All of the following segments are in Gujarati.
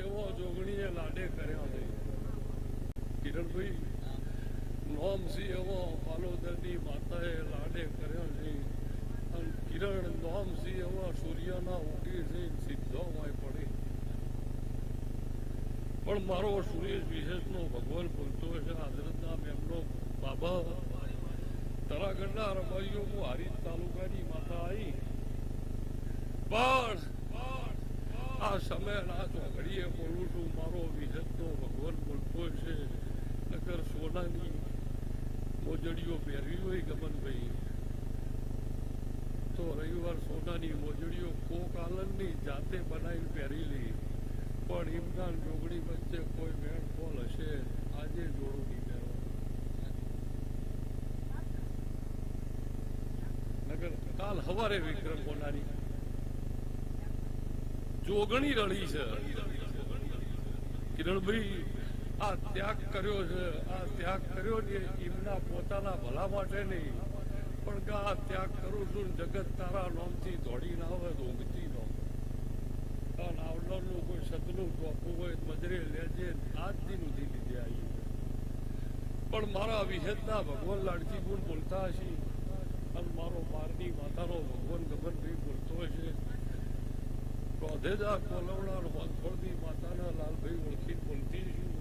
એવો જોગણીએ લાડે કર્યા છે કિરણભાઈ નોમ સી એવો પાલોદરની માતાએ લાડે કર્યા છે અને કિરણ નોમ સી એવો સૂર્યના ઉઠી છે સીધો માય પડે પણ મારો સુરેશ વિશેષનો ભગવાન બોલતો છે હાજરતના એમનો બાબા તરાગઢના રમાઈઓ હારીજ તાલુકાની માતા આવી પણ આ સમય ના ચોઘડીએ બોલું છું મારો વિહતનો ભગવાન બોલતો છે નગર સોનાની મોજડીઓ પહેરવી હોય ગમનભાઈ તો રવિવાર સોનાની મોજડીઓ કોક આલનની જાતે બનાવી પહેરી લી પણ ઇમરાન જોગણી વચ્ચે કોઈ મેળ ફોલ હશે આજે જોડું નહીં પહેરવા નગર કાલ હવારે વિક્રમ કોનારી જોગણી રળી છે કિરણભાઈ આ ત્યાગ કર્યો છે આ ત્યાગ કર્યો ને એમના પોતાના ભલા માટે નહીં પણ કે આ ત્યાગ કરું છું જગત તારા નામથી દોડી ના આવે ઊંઘતી નો કારણ આવનારનું કોઈ સદનું ટોપું હોય મજરે લેજે આજ દી સુધી લીધે આવી પણ મારા વિહેતના ભગવાન લાડજી ગુણ બોલતા હશે અને મારો મારની માતાનો ભગવાન ગગનભાઈ બોલતો હશે રોધેજા કોલવડા હોનફોડની માતાના લાલભાઈ ઓળખી બોલતી છું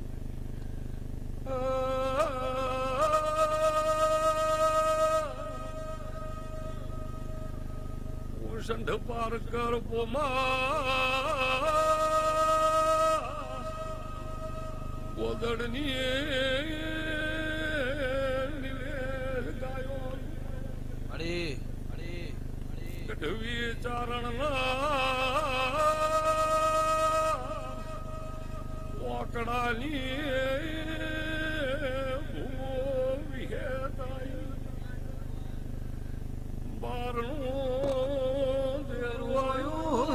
સંઢ પાર કર પોમા ગોદડની નિવેશ ગાયો ગઢવી ચારણના ઓકડાની વિહેતાઈ બારણું દેરવાયું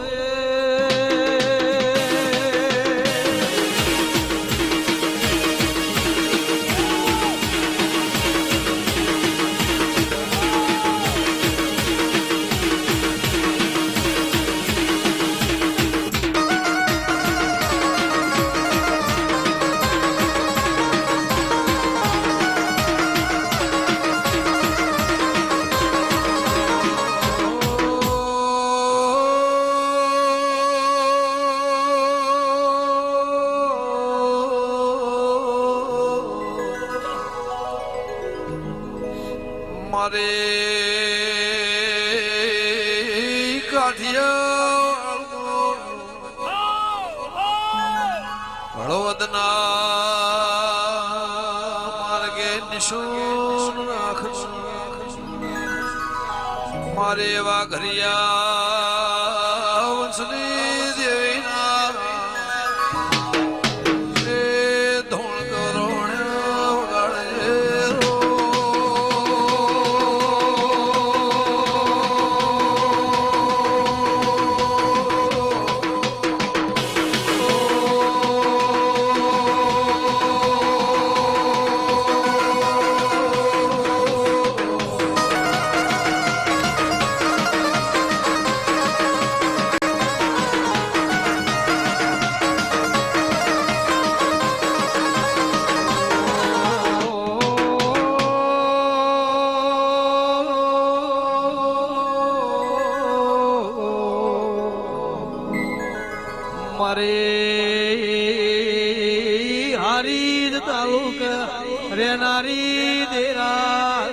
મારે કાઠિયા હળવદના માર્ગે નિશુન રાખજો મારે એવા ઘરિયા વંશની દેવીના ધોણ કરોણ વગાડે મારે હારીજ તાલુકા રેનારી દેરા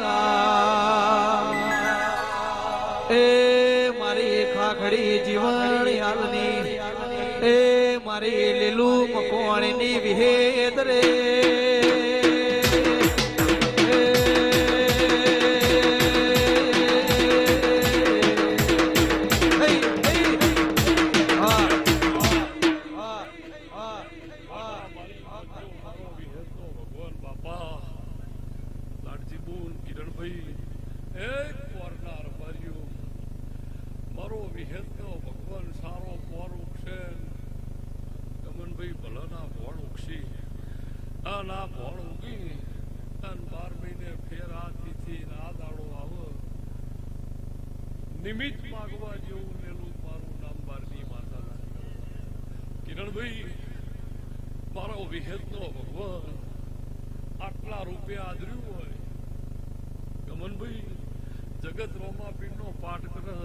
એ મારી ખાખડી જીવન હાલની એ મારી લીલું મકવાણીની વિહેત રે મારો વિહેતનો ભગવાન સારો પોર ઉગશે ગમનભાઈ ભલાના ભોળ ઉગશી આ ના ભોળ ઉગી અને 12 મહિને ફેર આ તિથિ આ દાડો આવો નિમિત્ત માગવા જેવું લેલું મારું નામ બારની માતાના કિરણભાઈ મારો વિહેતનો ભગવાન આટલા રૂપિયા આદર્યું હોય ગમનભાઈ જગત રોમાપીરનો પાઠ કરે